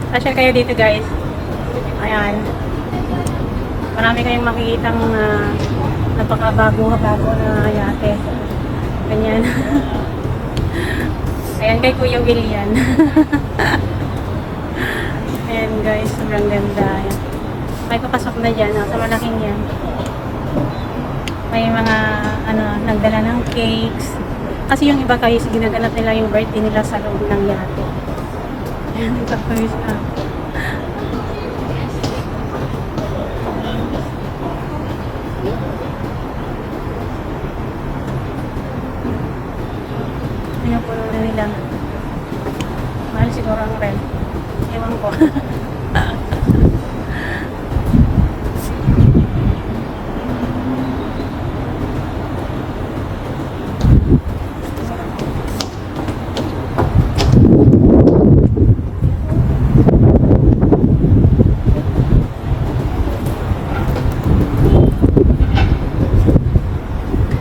Pasyal kayo dito guys. Ayan. Marami kayong makikitang napakabago-bago na yate. Ganyan. Ayan kay Kuya William. Ayan guys, sobrang ganda. Ayan. May papasok na dyan, sa malaking yan. May mga, nagdala ng cakes. Kasi yung iba guys, ginaganap nila yung birthday nila sa loob ng yate. Ayan, nagpapawis na. Ayan, puno na nila. Mahal siguro ang rent. Ewan ko.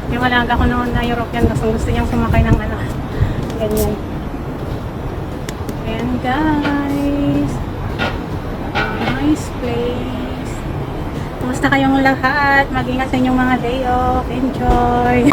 Yung alaga ko noon na European, gusto niyang sumakay ng ganyan. Ayan guys. Nice place. Kumusta kayong lahat? Mag-ingat sa inyong mga day off. Enjoy!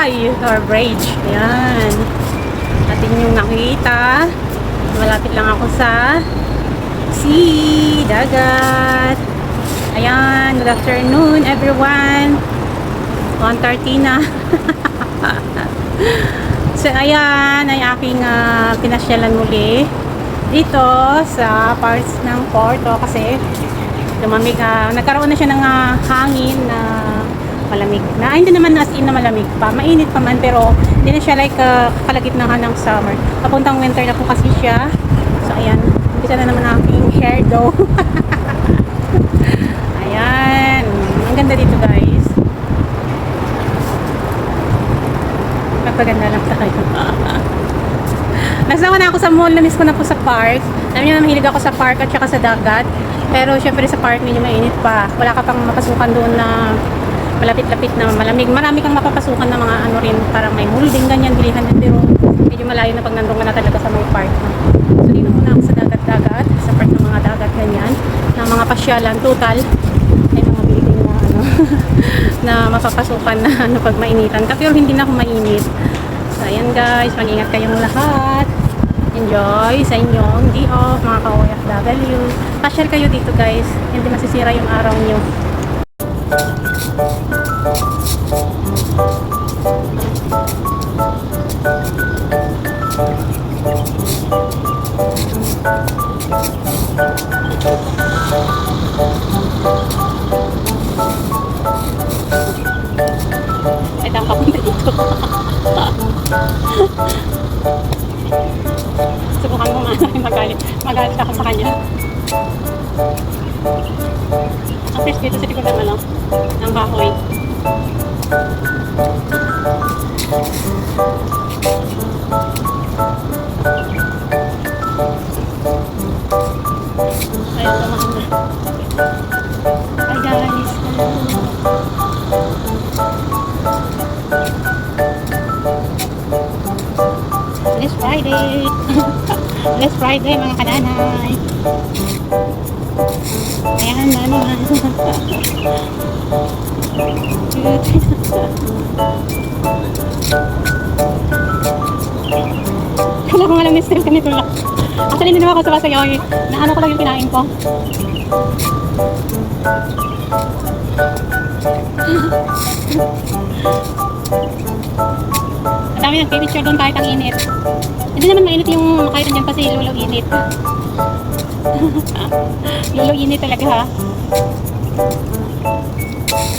Bridge or Bridge. Ayan. Atin yung nakita. Malapit lang ako sa sea, dagat. Ayan, good afternoon everyone. 1:30 na. So ayan, ay aking pinasyalan muli dito sa parts ng Porto kasi lumamig, nagkaroon na siya ng hangin na malamig na, hindi naman as in na malamig pa, mainit pa man pero hindi na siya like kalagitnaan ng summer, papuntang winter na po kasi siya. So ayan, umpisa na naman aking hair dough. Ayan, ang ganda dito guys, magpaganda lang tayo. Nasawa na ako sa mall, namiss ko na po sa park. Alam niyo na mahilig ako sa park at saka sa dagat, pero syempre sa park medyo mainit pa, wala ka pang mapasukan doon na malapit-lapit na malamig. Marami kang mapapasukan na mga ano rin, parang may molding ganyan, bilihan din, pero medyo malayo na pag nandun ka na talaga sa mga park. So dito muna ako sa dagat-dagat, sa part ng mga dagat ganyan, na mga pasyalan total, ay mga building na ano, na mapapasukan na ano pag mainitan ka, pero hindi na ako mainit. So ayan guys, mag-ingat kayong lahat. Enjoy sa inyong day off mga ka-OFW. Pa-share kayo dito guys, hindi masisira yung araw nyo. Ay, tama punta dito. Subukan mo magalit ako sa kanya. Ang fish dito sa likod ng ano, ng bahoy. Ayun, tumahan na. Hi guys. It's Friday. It's Friday mga kananay. Ayan na naman. Wala ko nga lang na-stress ganito lang. Actually hindi naman ako sabasayaw eh. Naano ko lang yung kinain ko. Ang dami nagpipicture doon kahit ang init. Hindi naman mainit yung makaitan dyan kasi lolo init. Lolo init talaga ha.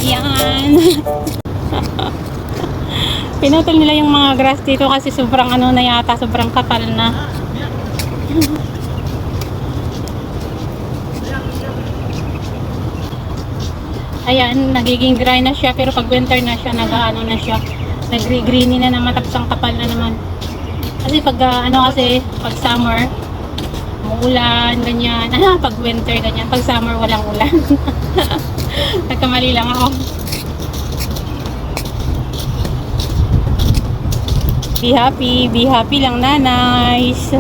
Yan. Pinutol nila yung mga grass dito kasi sobrang ano na yata, sobrang kapal na. Ayan, nagiging dry na siya pero pag winter na siya, nag-ano na siya. Nag-greeny na naman tapos ang kapal na naman. Kasi pag kasi pag summer umuulan ganyan. Pag winter ganyan. Pag summer walang ulan. Nagkamali lang ako. Be happy lang nanays.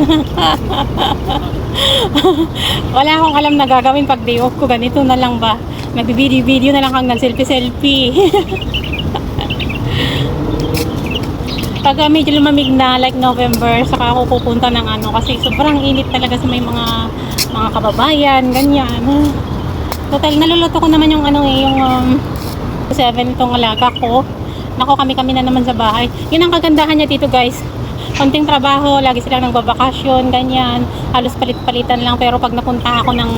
Wala akong alam na gagawin pag day off ko, ganito na lang ba? Nag-video na lang hanggang selfie. Pag medyo lumamig na like November, saka ako pupunta ng ano kasi sobrang init talaga sa may mga kababayan, ganyan. Total, naluluto ko naman yung ano yung 7 itong alaga ko. Nako, kami na naman sa bahay. Yun ang kagandahan niya dito guys. Konting trabaho, lagi silang nagbabakasyon, ganyan. Halos palit-palitan lang, pero pag napunta ako ng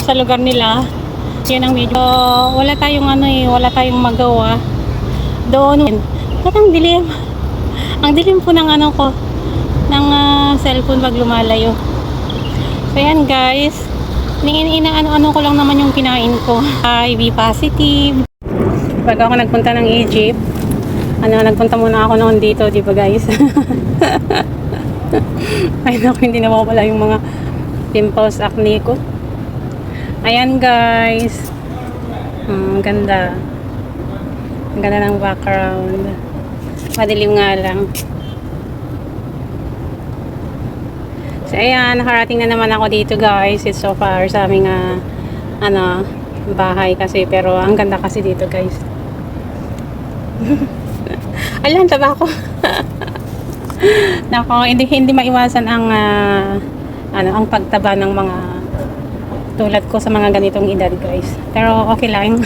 sa lugar nila, yun ang medyo wala tayong magawa. Doon, ang dilim. Ang dilim po ng ano ko, ng cellphone pag lumalayo. So yan guys, ano ko lang naman yung kinain ko. Be positive. Pag ako nagpunta ng Egypt, nagpunta muna ako noon dito, di ba guys? Ay naku, hindi na mawala yung mga pimples, acne ko. Ayan guys. Ganda. Ang ganda ng background. Madilim nga lang. So ayan, nakarating na naman ako dito guys. It's so far sa aming bahay kasi, pero ang ganda kasi dito guys. Alam, taba ako. Nako, hindi maiwasan ang ang pagtaba ng mga tulad ko sa mga ganitong edad, guys. Pero okay lang.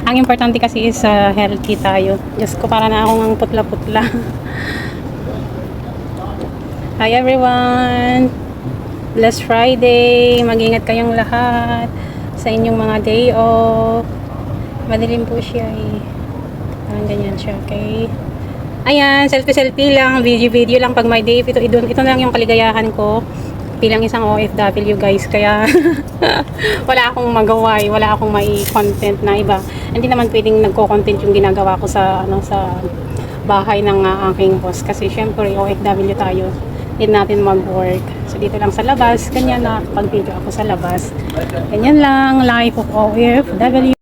Ang importante kasi is healthy tayo. Diyos ko, para na akong ang putla-putla. Hi everyone! Blessed Friday! Mag-ingat kayong lahat sa inyong mga day off. Madilim po siya eh. Parang ganyan siya, okay? Ayan, selfie-selfie lang, video-video lang pag may day off. Ito na lang yung kaligayahan ko bilang isang OFW, guys. Kaya wala akong magawa, wala akong may content na iba. Hindi naman pwedeng nagko-content yung ginagawa ko sa sa bahay ng aking boss kasi syempre OFW tayo. Hindi natin mag-work. So dito lang sa labas, ganyan na pag-video ako sa labas. Ganyan lang, life of OFW.